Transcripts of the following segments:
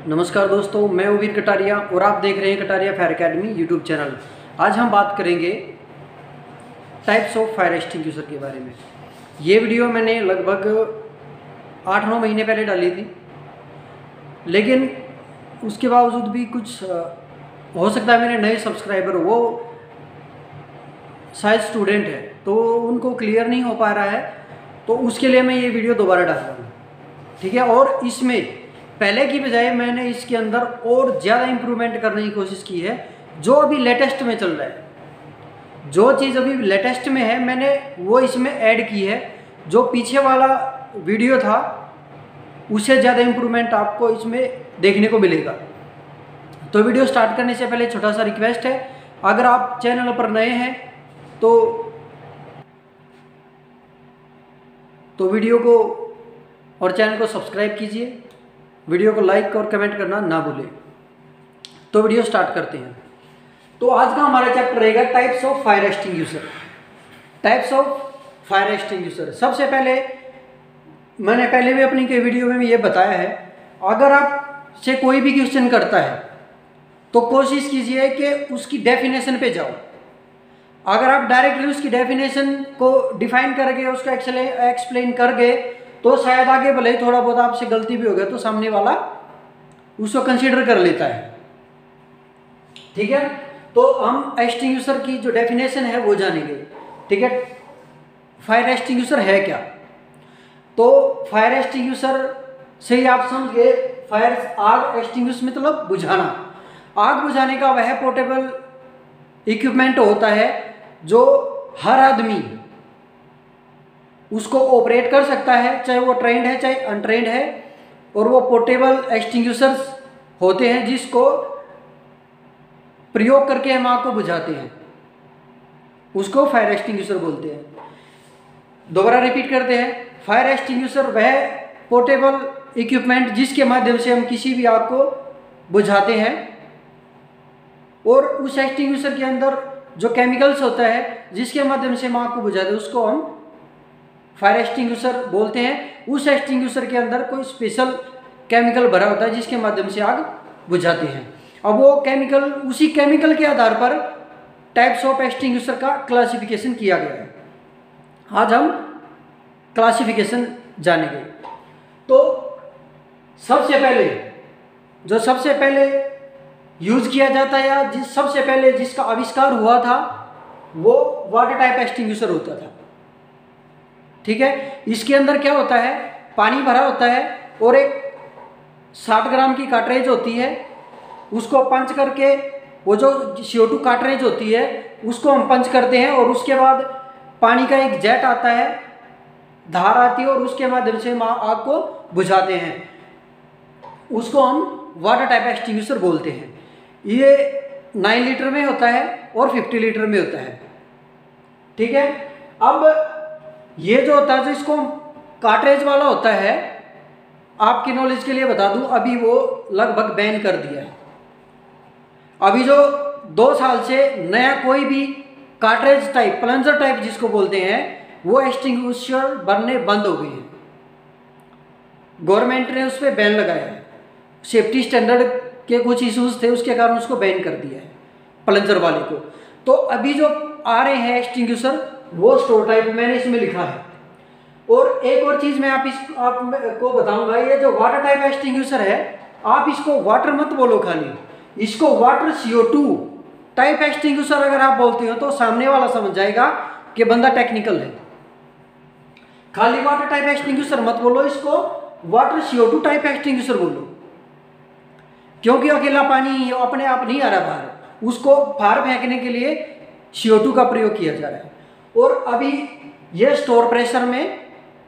नमस्कार दोस्तों, मैं वीर कटारिया और आप देख रहे हैं Kataria fire academy YouTube channel. आज हम बात करेंगे टाइप्स ऑफ फायर एक्सटिंग्विशर के बारे में। ये वीडियो मैंने लगभग 8-9 महीने पहले डाली थी, लेकिन उसके बावजूद भी कुछ हो सकता है मेरे नए सब्सक्राइबर वो शायद स्टूडेंट है तो उनको क्लियर नहीं हो पा रहा है, तो उसके लिए मैं ये वीडियो दोबारा डाल रहा हूँ। ठीक है, और इसमें पहले की बजाय मैंने इसके अंदर और ज़्यादा इम्प्रूवमेंट करने की कोशिश की है। जो अभी लेटेस्ट में चल रहा है, जो चीज़ अभी लेटेस्ट में है, मैंने वो इसमें ऐड की है। जो पीछे वाला वीडियो था उससे ज़्यादा इम्प्रूवमेंट आपको इसमें देखने को मिलेगा। तो वीडियो स्टार्ट करने से पहले छोटा सा रिक्वेस्ट है, अगर आप चैनल पर नए हैं तो वीडियो को और चैनल को सब्सक्राइब कीजिए, वीडियो को लाइक और कमेंट करना ना भूलें। तो वीडियो स्टार्ट करते हैं। तो आज का हमारा चैप्टर रहेगा types of fire extinguisher. Types of fire extinguisher, सबसे पहले मैंने पहले भी अपनी के वीडियो में ये बताया है, अगर आपसे कोई भी क्वेश्चन करता है तो कोशिश कीजिए कि उसकी डेफिनेशन पे जाओ। अगर आप डायरेक्टली उसकी डेफिनेशन को डिफाइन करके उसको एक्सप्लेन करके तो शायद आगे भले ही थोड़ा बहुत आपसे गलती भी हो गया तो सामने वाला उसको कंसीडर कर लेता है। ठीक है, तो हम एक्सटिंग्विशर की जो डेफिनेशन है वो जानेंगे। ठीक है, फायर एक्सटिंग्विशर है क्या? तो फायर एक्सटिंग्विशर से ही आप समझ गए, फायर आग एक्सटिंग्विश मतलब बुझाना। आग बुझाने का वह पोर्टेबल इक्विपमेंट होता है जो हर आदमी उसको ऑपरेट कर सकता है, चाहे वो ट्रेंड है चाहे अनट्रेंड है। और वो पोर्टेबल एक्सटिंग्विशर्स होते हैं जिसको प्रयोग करके हम आग को बुझाते हैं, उसको फायर एक्सटिंग्विशर बोलते हैं। दोबारा रिपीट करते हैं, फायर एक्सटिंग्विशर वह पोर्टेबल इक्विपमेंट जिसके माध्यम से हम किसी भी आग को बुझाते हैं। और उस एक्सटिंग्विशर के अंदर जो केमिकल्स होता है जिसके माध्यम से हम आग को बुझाते हैं उसको हम फायर एक्सटिंग्विशर बोलते हैं। उस एक्सटिंग्विशर के अंदर कोई स्पेशल केमिकल भरा होता है जिसके माध्यम से आग बुझाते हैं। अब वो केमिकल, उसी केमिकल के आधार पर टाइप्स ऑफ एक्सटिंग्विशर का क्लासिफिकेशन किया गया है। आज हम क्लासिफिकेशन जानेंगे। तो सबसे पहले यूज किया जाता है या सबसे पहले जिसका आविष्कार हुआ था वो वाटर टाइप एक्सटिंग्विशर होता था। ठीक है, इसके अंदर क्या होता है, पानी भरा होता है और एक 60 ग्राम की कार्ट्रेज होती है। उसको पंच करके वो जो CO2 कार्ट्रेज होती है उसको हम पंच करते हैं और उसके बाद पानी का एक जेट आता है, धार आती है और उसके माध्यम से हम आग को बुझाते हैं। उसको हम वाटर टाइप एक्सटिंग्विशर बोलते हैं। ये 9 लीटर में होता है और 50 लीटर में होता है। ठीक है, अब ये जो होता है, जो इसको कार्ट्रेज वाला होता है, आपकी नॉलेज के लिए बता दूं, अभी वो लगभग बैन कर दिया है। अभी जो 2 साल से नया कोई भी कार्ट्रेज टाइप, प्लंजर टाइप जिसको बोलते हैं, वो एक्सटिंग्विशर बनने बंद हो गए हैं। गवर्नमेंट ने उस पर बैन लगाया है। सेफ्टी स्टैंडर्ड के कुछ इश्यूज थे, उसके कारण उसको बैन कर दिया है प्लंजर वाले को। तो अभी जो आ रहे हैं एक्सटिंग्विशर वो स्टोर टाइप मैंने इसमें लिखा है। और एक और चीज मैं आपको बताऊंगा, ये जो वाटर टाइप एक्सटिंग्विशर है, आप इसको वाटर मत बोलो खाली, इसको वाटर CO2 टाइप एक्सटिंग्विशर अगर आप बोलते हो तो सामने वाला समझ जाएगा कि बंदा टेक्निकल है। खाली वाटर टाइप एक्सटिंग्विशर मत बोलो, इसको वाटर CO2 टाइप एक्सटिंग्विशर बोलो, क्योंकि अकेला पानी अपने आप नहीं आ रहा बाहर, उसको बाहर फेंकने के लिए CO2 का प्रयोग किया जा रहा है। और अभी ये स्टोर प्रेशर में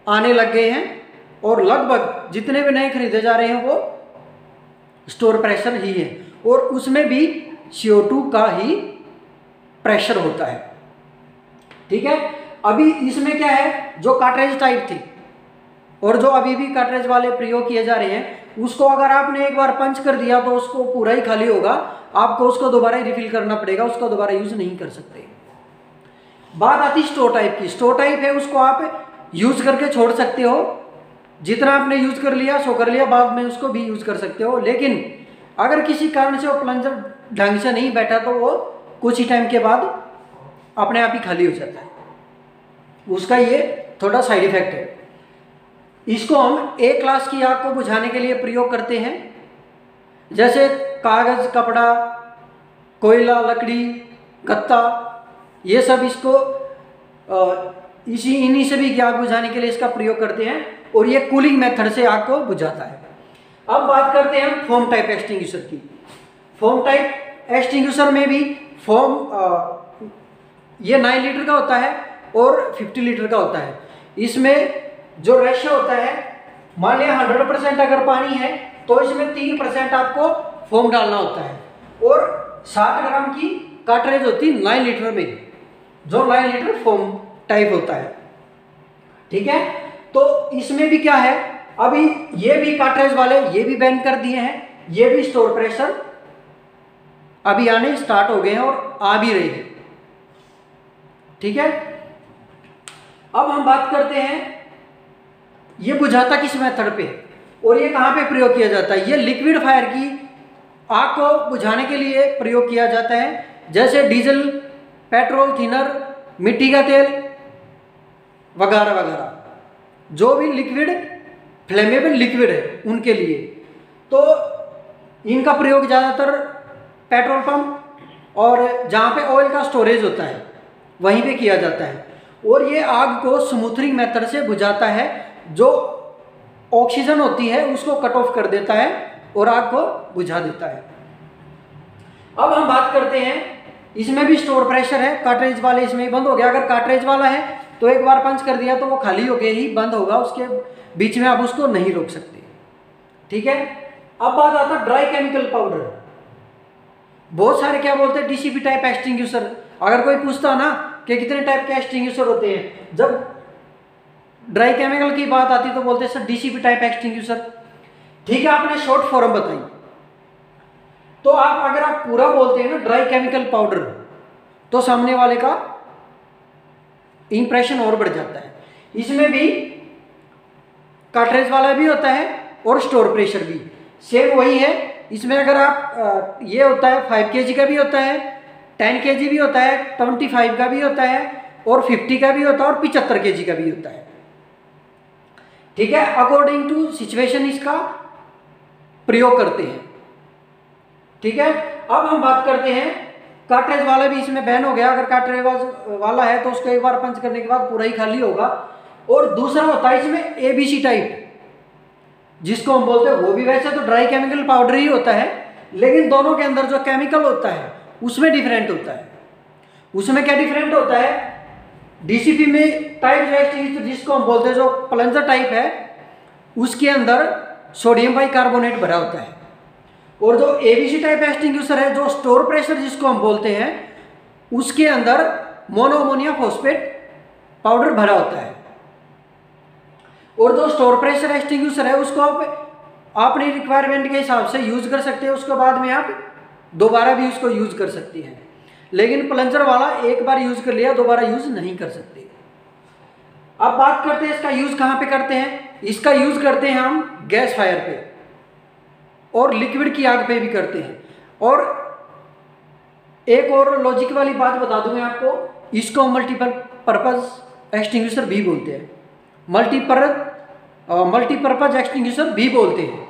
आने लग गए हैं और लगभग जितने भी नए खरीदे जा रहे हैं वो स्टोर प्रेशर ही है और उसमें भी CO2 का ही प्रेशर होता है। ठीक है, अभी इसमें क्या है, जो कार्ट्रेज टाइप थी और जो अभी भी कार्ट्रेज वाले प्रयोग किए जा रहे हैं, उसको अगर आपने एक बार पंच कर दिया तो उसको पूरा ही खाली होगा, आपको उसको दोबारा ही रिफिल करना पड़ेगा, उसको दोबारा यूज नहीं कर सकते। बात आती स्टोर टाइप की। स्टोर टाइप है, उसको आप यूज करके छोड़ सकते हो जितना आपने यूज कर लिया सो कर लिया, बाद में उसको भी यूज कर सकते हो। लेकिन अगर किसी कारण से वो प्लंजर ढंग से नहीं बैठा तो वो कुछ ही टाइम के बाद अपने आप ही खाली हो जाता है। उसका ये थोड़ा साइड इफेक्ट है। इसको हम एक क्लास की आग को बुझाने के लिए प्रयोग करते हैं, जैसे कागज, कपड़ा, कोयला, लकड़ी, गत्ता, ये सब इसको इन्हीं से भी आग बुझाने के लिए इसका प्रयोग करते हैं, और ये कूलिंग मेथड से आग को बुझाता है। अब बात करते हैं हम फोम टाइप एक्सटिंग्विशर की। फोम टाइप एक्सटिंग्विशर में भी फोम ये 9 लीटर का होता है और 50 लीटर का होता है। इसमें जो रेशियो होता है, मान लिया 100% अगर पानी है तो इसमें 3% आपको फोम डालना होता है, और 60 ग्राम की कार्ट्रिज होती है 9 लीटर में, जो 9 लीटर फोम टाइप होता है। ठीक है, तो इसमें भी क्या है, अभी ये भी कार्ट्रिज वाले ये भी बैन कर दिए हैं, ये भी स्टोर प्रेशर अभी आने स्टार्ट हो गए हैं और आ भी रहे हैं। ठीक है, अब हम बात करते हैं ये बुझाता किस मेथड पे और ये कहां पे प्रयोग किया जाता है। ये लिक्विड फायर की आग को बुझाने के लिए प्रयोग किया जाता है, जैसे डीजल, पेट्रोल, थिनर, मिट्टी का तेल वगैरह वगैरह, जो भी लिक्विड फ्लेमेबल लिक्विड है उनके लिए। तो इनका प्रयोग ज़्यादातर पेट्रोल पंप और जहाँ पे ऑयल का स्टोरेज होता है वहीं पे किया जाता है, और ये आग को स्मूथरिंग मेथड से बुझाता है, जो ऑक्सीजन होती है उसको कट ऑफ कर देता है और आग को बुझा देता है। अब हम बात करते हैं, इसमें भी स्टोर प्रेशर है, कार्ट्रिज वाले इसमें ही बंद हो गया। अगर कार्ट्रिज वाला है तो एक बार पंच कर दिया तो वो खाली होके ही बंद होगा, उसके बीच में आप उसको नहीं रोक सकते। ठीक है, अब बात आता है ड्राई केमिकल पाउडर। बहुत सारे क्या बोलते हैं, डीसीपी टाइप एक्सटिंग्विशर। अगर कोई पूछता ना कि कितने टाइप के एक्सटिंग्विशर होते हैं, जब ड्राई केमिकल की बात आती तो बोलते हैं सर डीसीपी टाइप एक्सटिंग्विशर। ठीक है, आपने शॉर्ट फॉर्म बताई, तो आप अगर आप पूरा बोलते हैं ना ड्राई केमिकल पाउडर, तो सामने वाले का इंप्रेशन और बढ़ जाता है। इसमें भी कार्ट्रिज वाला भी होता है और स्टोर प्रेशर भी सेम वही है। इसमें अगर आप ये होता है 5 kg का भी होता है, 10 kg भी होता है, 25 का भी होता है, और 50 का भी होता है, और 75 kg का भी होता है। ठीक है, अकॉर्डिंग टू सिचुएशन इसका प्रयोग करते हैं। ठीक है, अब हम बात करते हैं कार्ट्रिज वाला भी इसमें बैन हो गया। अगर कार्ट्रिज वाला है तो उसको एक बार पंच करने के बाद पूरा ही खाली होगा। और दूसरा होता है इसमें एबीसी टाइप, जिसको हम बोलते हैं, वो भी वैसे तो ड्राई केमिकल पाउडर ही होता है, लेकिन दोनों के अंदर जो केमिकल होता है उसमें डिफरेंट होता है। उसमें क्या डिफरेंट होता है, डीसीपी में टाइप जो एक्सटिंग्विशर जिसको हम बोलते हैं, जो प्लंजर टाइप है, उसके अंदर सोडियम बाइकार्बोनेट भरा होता है, और जो एबीसी टाइप एक्सटिंग्विशर है, जो स्टोर प्रेशर जिसको हम बोलते हैं, उसके अंदर मोनोअमोनियम फॉस्फेट पाउडर भरा होता है। और जो स्टोर प्रेशर एक्सटिंग्विशर है उसको आप अपनी रिक्वायरमेंट के हिसाब से यूज कर सकते हैं, उसके बाद में आप दोबारा भी उसको यूज कर सकते हैं। लेकिन प्लंजर वाला एक बार यूज कर लिया दोबारा यूज नहीं कर सकते। अब बात करते हैं इसका यूज कहाँ पे करते हैं। इसका यूज करते हैं हम गैस फायर पे और लिक्विड की आग पे भी करते हैं। और एक और लॉजिक वाली बात बता दूं मैं आपको, इसको मल्टीपल पर्पज एक्सटिंग्विशर भी बोलते हैं, मल्टीपर्पज एक्सटिंग्विशर भी बोलते हैं।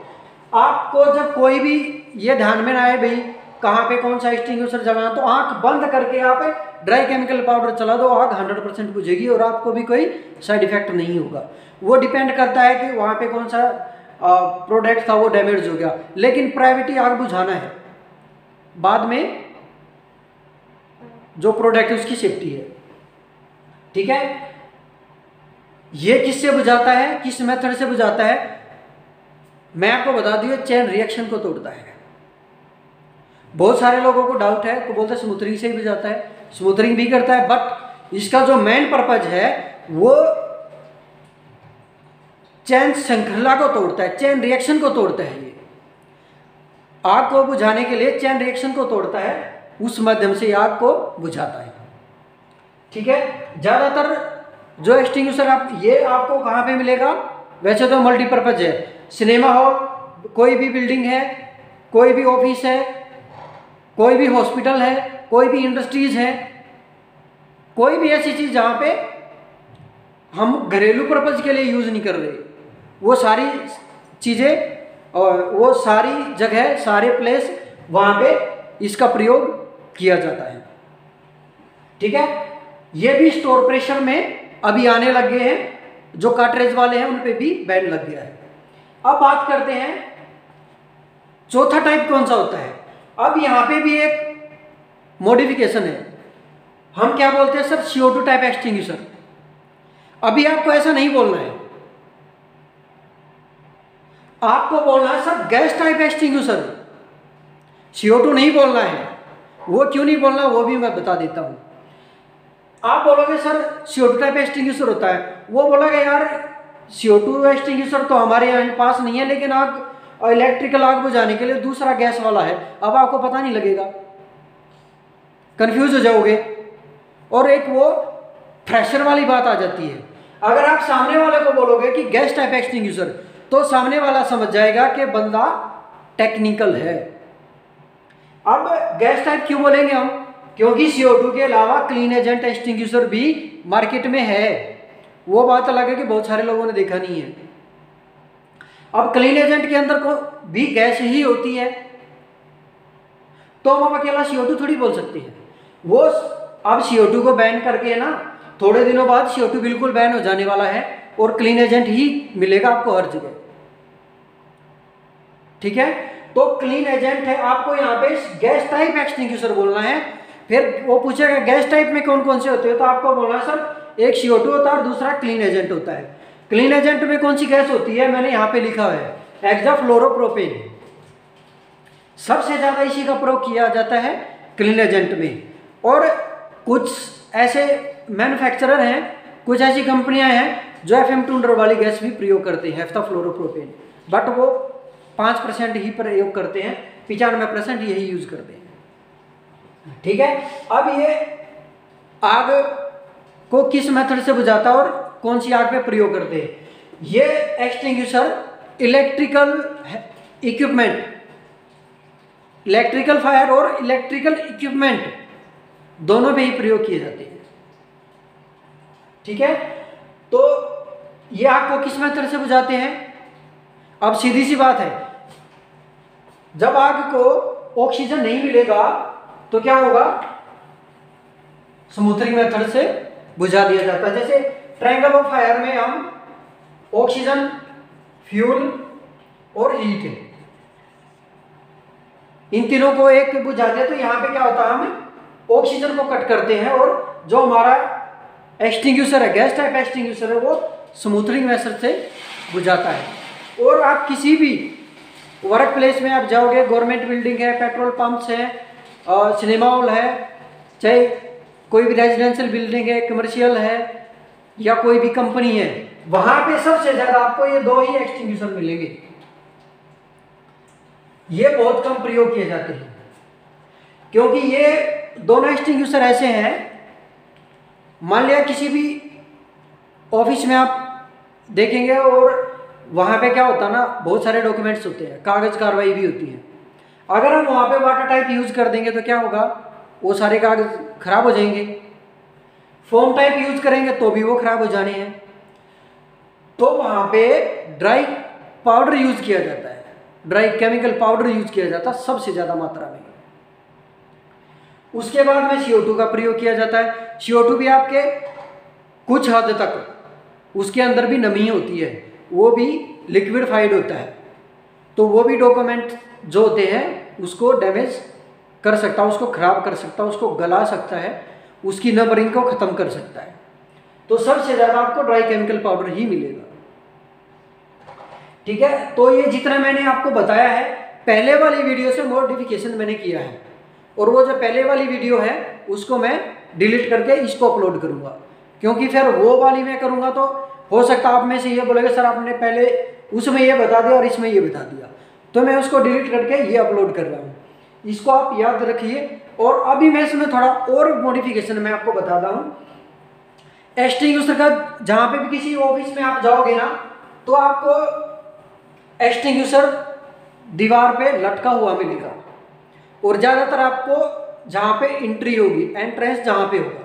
आपको जब कोई भी ये ध्यान में ना आए भाई कहाँ पे कौन सा एक्सटिंग्विशर जलाना, तो आंख बंद करके आप ड्राई केमिकल पाउडर चला दो, आग 100% बुझेगी और आपको भी कोई साइड इफेक्ट नहीं होगा। वो डिपेंड करता है कि वहाँ पे कौन सा प्रोडक्ट था वो डैमेज हो गया। लेकिन प्राइवेटी आग बुझाना है, बाद में जो प्रोडक्ट है उसकी सेफ्टी है। ठीक है, ये किससे बुझाता है, किस मेथड से बुझाता है, मैं आपको बता दूं, चेन रिएक्शन को तोड़ता है। बहुत सारे लोगों को डाउट है, तो बोलते हैं स्मूथरिंग से ही बुझाता है, स्मूथरिंग भी करता है, बट इसका जो मेन पर्पज है वो चेन श्रृंखला को तोड़ता है, चेन रिएक्शन को तोड़ता है। ये आग को बुझाने के लिए चेन रिएक्शन को तोड़ता है, उस माध्यम से आग को बुझाता है। ठीक है, ज़्यादातर जो एक्सटिंग्विशर आप ये आपको कहाँ पे मिलेगा, वैसे तो मल्टीपर्पज़ है। सिनेमा हॉल, कोई भी बिल्डिंग है, कोई भी ऑफिस है, कोई भी हॉस्पिटल है, कोई भी इंडस्ट्रीज है, कोई भी ऐसी चीज़ जहाँ पे हम घरेलू पर्पज़ के लिए यूज़ नहीं कर रहे, वो सारी चीज़ें और वो सारी जगह, सारे प्लेस, वहाँ पे इसका प्रयोग किया जाता है। ठीक है, ये भी स्टोर प्रेशर में अभी आने लग गए हैं, जो कार्ट्रिज वाले हैं उन पे भी बैन लग गया है। अब बात करते हैं चौथा टाइप कौन सा होता है। अब यहाँ पे भी एक मॉडिफिकेशन है, हम क्या बोलते हैं सर, CO2 टाइप एक्सटिंग्विशर। अभी आपको ऐसा नहीं बोलना है, आपको बोलना है sir gas type extinguisher, CO2 नहीं बोलना है। वो क्यों नहीं बोलना वो भी मैं बता देता हूं। आप बोलोगे सर CO2 टाइप एक्सटिंग्विशर होता है, वो बोलोगे यार CO2 एक्सटिंग्विशर तो हमारे यहाँ पास नहीं है, लेकिन आग, इलेक्ट्रिकल आग बुझाने के लिए दूसरा गैस वाला है। अब आपको पता नहीं लगेगा, कंफ्यूज हो जाओगे, और एक वो फ्रेशर वाली बात आ जाती है। अगर आप सामने वाले को बोलोगे कि गैस टाइप एक्सटिंग्विशर, तो सामने वाला समझ जाएगा कि बंदा टेक्निकल है। अब गैस टाइप क्यों बोलेंगे हम, क्योंकि CO2 के अलावा क्लीन एजेंट एक्सटिंग्विशर भी मार्केट में है। वो बात अलग है कि बहुत सारे लोगों ने देखा नहीं है। अब क्लीन एजेंट के अंदर को भी गैस ही होती है, तो हम अकेला CO2 थोड़ी बोल सकते हैं। वो अब CO2 को बैन करके है ना, थोड़े दिनों बाद CO2 बिल्कुल बैन हो जाने वाला है और क्लीन एजेंट ही मिलेगा आपको हर जगह। ठीक है, तो क्लीन एजेंट है, आपको यहाँ पे गैस टाइप एक्सटिंग्विशर बोलना है। फिर वो पूछेगा गैस टाइप में कौन कौन से होते हैं, तो आपको बोलना है सर एक CO2 होता है और दूसरा क्लीन एजेंट होता है। क्लीन एजेंट में कौन सी गैस होती है, मैंने यहाँ पे लिखा है हेक्साफ्लोरोप्रोपेन। सबसे ज्यादा इसी का प्रयोग किया जाता है क्लीन एजेंट में। और कुछ ऐसे मैन्युफैक्चरर हैं, कुछ ऐसी कंपनियां हैं जो FM200 वाली गैस भी प्रयोग करते हैं, हेक्साफ्लोरोप्रोपेन, बट वो 5% ही प्रयोग करते हैं, 95% यही यूज करते हैं। ठीक है, अब ये आग को किस मेथड से बुझाता है और कौन सी आग पे प्रयोग करते हैं। ये extinguisher electrical equipment, electrical fire और इलेक्ट्रिकल इक्विपमेंट दोनों पे ही प्रयोग किए जाते हैं। ठीक है, तो ये आग को किस मेथड से बुझाते हैं। अब सीधी सी बात है, जब आग को ऑक्सीजन नहीं मिलेगा तो क्या होगा, स्मूथरिंग मेथड से बुझा दिया जाता है। जैसे ट्रायंगल ऑफ फायर में हम ऑक्सीजन, फ्यूल और हीट, इन तीनों को एक बुझाते हैं। तो यहाँ पे क्या होता है, हम ऑक्सीजन को कट करते हैं और जो हमारा एक्सटिंग्विशर है, गैस टाइप एक्सटिंग्विशर है, वो स्मूथरिंग मेथड से बुझाता है। और आप किसी भी वर्क प्लेस में आप जाओगे, गवर्नमेंट बिल्डिंग है, पेट्रोल पंप्स हैं, सिनेमा हॉल है, चाहे कोई भी रेजिडेंशियल बिल्डिंग है, कमर्शियल है, या कोई भी कंपनी है, वहां पे सबसे ज्यादा आपको ये दो ही एक्सटिंग्विशर मिलेंगे। ये बहुत कम प्रयोग किए जाते हैं, क्योंकि ये दोनों एक्सटिंग्विशर ऐसे हैं, मान लिया किसी भी ऑफिस में आप देखेंगे और वहाँ पे क्या होता है ना, बहुत सारे डॉक्यूमेंट्स होते हैं, कागज कार्रवाई भी होती है। अगर हम वहाँ पे वाटर टाइप यूज कर देंगे तो क्या होगा, वो सारे कागज खराब हो जाएंगे। फोम टाइप यूज करेंगे तो भी वो खराब हो जाने हैं। तो वहाँ पे ड्राई पाउडर यूज किया जाता है, ड्राई केमिकल पाउडर यूज किया जाता है सबसे ज़्यादा मात्रा में। उसके बाद में CO2 का प्रयोग किया जाता है। CO2 भी आपके कुछ हद तक उसके अंदर भी नमी होती है, वो भी लिक्विडिफाइड होता है, तो वो भी डॉक्यूमेंट जो होते हैं उसको डैमेज कर सकता है, उसको खराब कर सकता है, उसको गला सकता है, उसकी नंबरिंग को ख़त्म कर सकता है। तो सबसे ज़्यादा आपको ड्राई केमिकल पाउडर ही मिलेगा। ठीक है, तो ये जितना मैंने आपको बताया है, पहले वाली वीडियो से मॉडिफिकेशन मैंने किया है, और वो जो पहले वाली वीडियो है उसको मैं डिलीट करके इसको अपलोड करूँगा, क्योंकि फिर वो वाली मैं करूँगा तो हो सकता है आप में से ये बोलेगा सर आपने पहले उसमें ये बता दिया और इसमें ये बता दिया, तो मैं उसको डिलीट करके ये अपलोड कर रहा हूँ। इसको आप याद रखिए। और अभी मैं इसमें थोड़ा और मॉडिफिकेशन मैं आपको बताता हूँ। एक्सटिंग्विशर का जहाँ पे भी किसी ऑफिस में आप जाओगे ना, तो आपको एक्सटिंग्विशर दीवार पे लटका हुआ मिलेगा। और ज़्यादातर आपको जहाँ पे एंट्री होगी, एंट्रेंस जहाँ पे होगा,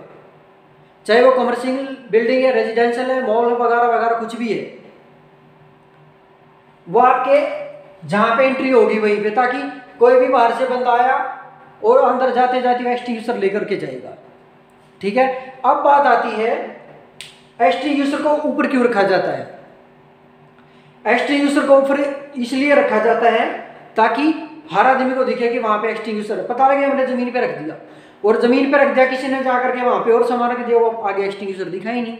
चाहे वो कमर्शियल बिल्डिंग है, रेजिडेंशियल है, मॉल वगैरह वगैरह कुछ भी है, वो आपके जहाँ पे एंट्री होगी वहीं पे, ताकि कोई भी बाहर से बंदा आया और अंदर जाते जाते वो एक्सटिंग्विशर लेकर के जाएगा। ठीक है। अब बात आती है एक्सटिंग्विशर को ऊपर क्यों रखा जाता है। एक्सटिंग्विशर को ऊपर इसलिए रखा जाता है ताकि हर आदमी को दिखे कि वहां पे एक्सटिंग्विशर है। पता लगे हमने जमीन पे रख दिया, और जमीन पे रख दिया किसी ने जाकर के वहां पे और सामान रख दिया, वो आगे एक्सटिंग्विशर दिखा ही नहीं।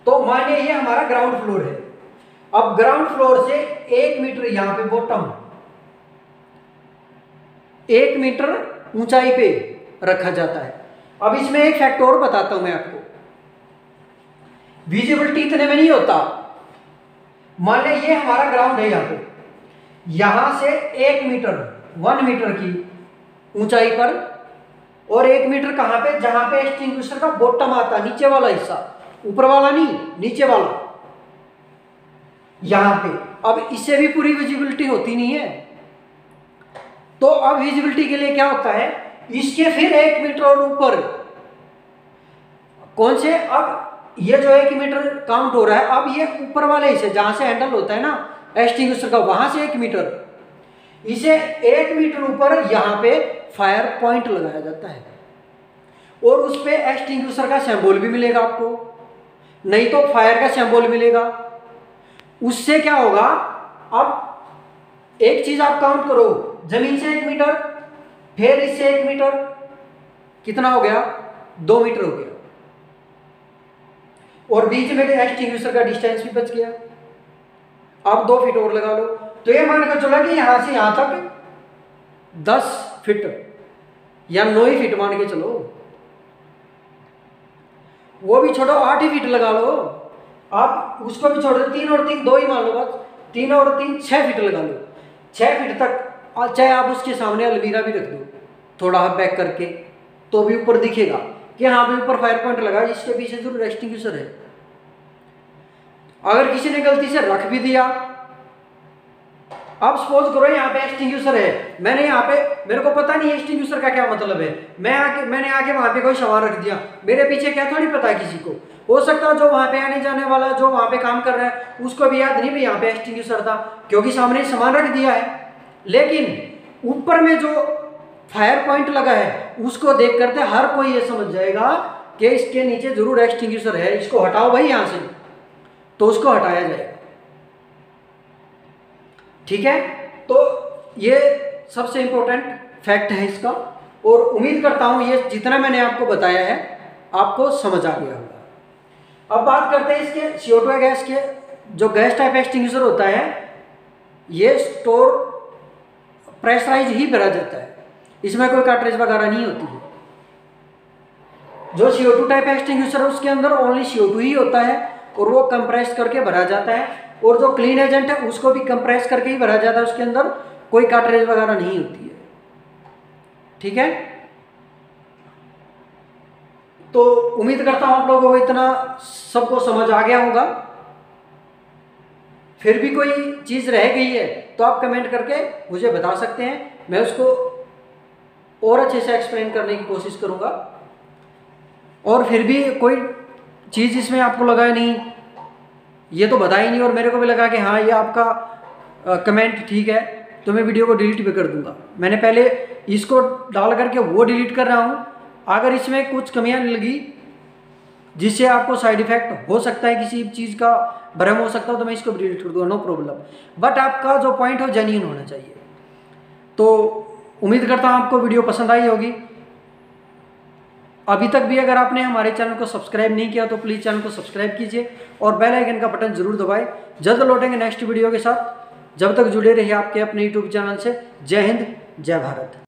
तो मानिए ये हमारा ग्राउंड फ्लोर है। अब ग्राउंड फ्लोर से 1 मीटर यहां पे बॉटम, 1 मीटर ऊंचाई पे रखा जाता है। अब इसमें एक फैक्ट और बताता हूं मैं आपको, विजिबिलिटी इतने में नहीं होता। मान लें ये हमारा ग्राउंड है, यहां से 1 मीटर 1 मीटर की ऊंचाई पर, और 1 मीटर कहां पे, जहां पे एक्सटिंग्विशर का बॉटम आता, नीचे वाला हिस्सा, ऊपर वाला नहीं, नीचे वाला, यहां पे। अब इससे भी पूरी विजिबिलिटी होती नहीं है। तो अब विजिबिलिटी के लिए क्या होता है, इसके फिर 1 मीटर और ऊपर, कौन से, अब ये जो 1 मीटर काउंट हो रहा है, अब ये ऊपर वाले हिस्से जहां से हैंडल होता है ना एक्सटिंग्विशर का, वहां से 1 मीटर, इसे 1 मीटर ऊपर यहां पे फायर पॉइंट लगाया जाता है, और उस पे एक्सटिंग्विशर का सिंबल भी मिलेगा आपको, नहीं तो फायर का सिंबल मिलेगा। उससे क्या होगा, अब एक चीज आप काउंट करो, जमीन से 1 मीटर, फिर इससे 1 मीटर, कितना हो गया, 2 मीटर हो गया, और बीच में एक्सटिंग्विशर का डिस्टेंस भी बच गया। अब 2 फीट और लगा लो, तो ये मान के चला कि यहां से यहां तक 10 फीट या 9 ही फीट मान के चलो, वो भी छोड़ो, 8 ही फीट लगा लो। आप उसको भी छोड़ दो, 3 और 3 2 ही मान लो, बस 3 और 3 6 फीट लगा लो। 6 फीट तक, चाहे आप उसके सामने अलमीरा भी रख दो थोड़ा बैक करके, तो भी ऊपर दिखेगा कि हाँ भाई ऊपर फायर पॉइंट लगा, इसके पीछे जरूर एक्सटिंग्विशर है। अगर किसी ने गलती से रख भी दिया, अब सपोज करो यहाँ पे एक्सटिंग्विशर है, मैंने यहाँ पे, मेरे को पता नहीं एक्सटिंग्विशर का क्या मतलब है, मैंने आके वहां पे कोई सामान रख दिया, मेरे पीछे क्या थोड़ी पता है किसी को, हो सकता है जो वहां पे आने जाने वाला, जो वहां पे काम कर रहा है, उसको भी याद नहीं भी यहाँ पे एक्सटिंग्विशर था, क्योंकि सामने सामान रख दिया है। लेकिन ऊपर में जो फायर पॉइंट लगा है उसको देख करके हर कोई ये समझ जाएगा कि इसके नीचे जरूर एक्सटिंग्विशर है, इसको हटाओ भाई यहां से, तो उसको हटाया जाएगा। ठीक है। तो ये सबसे इंपॉर्टेंट फैक्ट है इसका, और उम्मीद करता हूं ये जितना मैंने आपको बताया है आपको समझ आ गया होगा। अब बात करते हैं इसके CO2 गैस के। जो गैस टाइप एक्सटिंग्विशर होता है, ये स्टोर प्रेशराइज ही भरा जाता है, इसमें कोई कार्ट्रिज वगैरह नहीं होती है। जो CO2 टाइप एक्सटिंग्विशर है उसके अंदर ओनली CO2 ही होता है, और वो कंप्रेस करके भरा जाता है, और जो क्लीन एजेंट है उसको भी कंप्रेस करके ही भरा जाता है, उसके अंदर कोई कार्ट्रिज वगैरह नहीं होती है। ठीक है। तो उम्मीद करता हूं आप लोगों को इतना सबको समझ आ गया होगा। फिर भी कोई चीज रह गई है तो आप कमेंट करके मुझे बता सकते हैं, मैं उसको और अच्छे से एक्सप्लेन करने की कोशिश करूंगा। और फिर भी कोई चीज इसमें आपको लगा नहीं, ये तो बता ही नहीं, और मेरे को भी लगा कि हाँ ये आपका कमेंट ठीक है, तो मैं वीडियो को डिलीट भी कर दूंगा। मैंने पहले इसको डाल करके वो डिलीट कर रहा हूँ। अगर इसमें कुछ कमियां लगी जिससे आपको साइड इफेक्ट हो सकता है, किसी चीज़ का भ्रम हो सकता है, तो मैं इसको डिलीट कर दूंगा, नो प्रॉब्लम। बट आपका जो पॉइंट हो जेन्युइन होना चाहिए। तो उम्मीद करता हूँ आपको वीडियो पसंद आई होगी। अभी तक भी अगर आपने हमारे चैनल को सब्सक्राइब नहीं किया तो प्लीज़ चैनल को सब्सक्राइब कीजिए और बेल आइकन का बटन जरूर दबाएं। जल्द लौटेंगे नेक्स्ट वीडियो के साथ, जब तक जुड़े रहिए आपके अपने यूट्यूब चैनल से। जय हिंद, जय भारत।